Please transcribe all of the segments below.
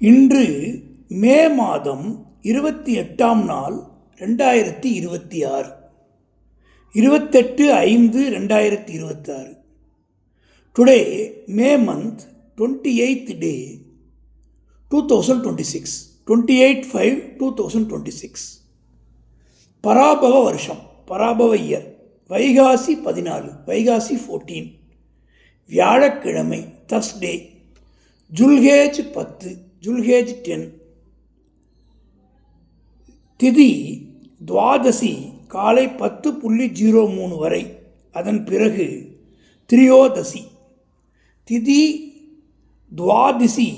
இன்று மே மாதம் 28ஆம் நாள் 2026, 28/5/2026. Today, May month, 28th day, 2026, 28/5/2026. Parabhava வருஷம், பராபவ இயர், வைகாசி 14, வைகாசி 14, வியாழக்கிழமை, தர்ஸ்டே, ஜுல்ஹேஜ் 10, ஜுல்ஹேஜ் 10. திதி துவாதசி காலை 10:03 வரை, அதன் பிறகு திரியோதசி. திதி துவாதசி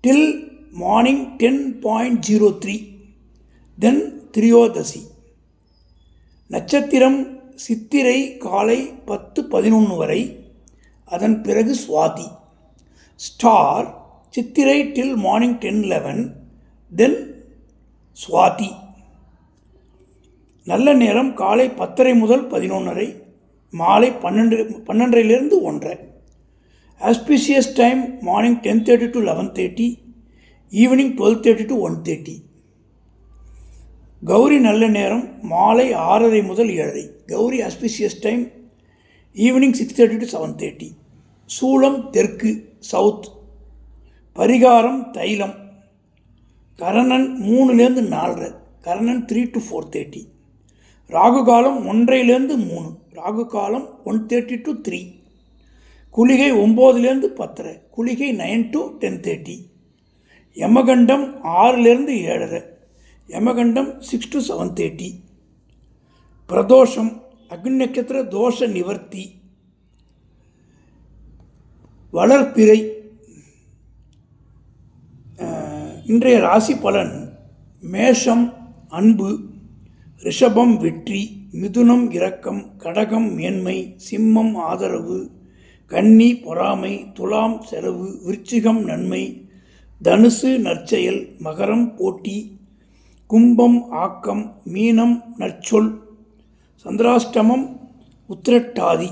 till morning 10:03, then திரியோதசி. நட்சத்திரம் சித்திரை காலை 10:11 வரை, அதன் பிறகு Swati. Star Chithirai till morning 10:11, then Swati. நல்ல நேரம் காலை 10:30 முதல் 11:30, மாலை 12:30 1:30. Auspicious time morning 10:30 to 11:30, evening 12:30 to 1:30. Gowri நல்ல நேரம் மாலை 6:30 முதல் 7:30. Gowri auspicious time evening 6:30 to 7:30. சூலம் தெற்கு, சவுத். பரிகாரம் தைலம். கரணன் 3 to 4:30, கரணன் 3 to 4:30. ராகு காலம் 1:30 3, ராகு காலம் 1:30 to 3. குளிகை 9 to 10:30, குளிகை 9 to 10:30. யமகண்டம் 6 to 7:30, யமகண்டம் 6 to 7:30. பிரதோஷம் அக்னி நட்சத்திர தோஷ நிவர்த்தி. வளர்ப்பிறை. இன்றைய ராசி பலன்: மேஷம் அன்பு, ரிஷபம் வெற்றி, மிதுனம் இரக்கம், கடகம் மேன்மை, சிம்மம் ஆதரவு, கன்னி பொறாமை, துலாம் செலவு, விருச்சிகம் நன்மை, தனுசு நற்செயல், மகரம் போட்டி, கும்பம் ஆக்கம், மீனம் நற்சொல். சந்திராஷ்டமம் உத்திரட்டாதி.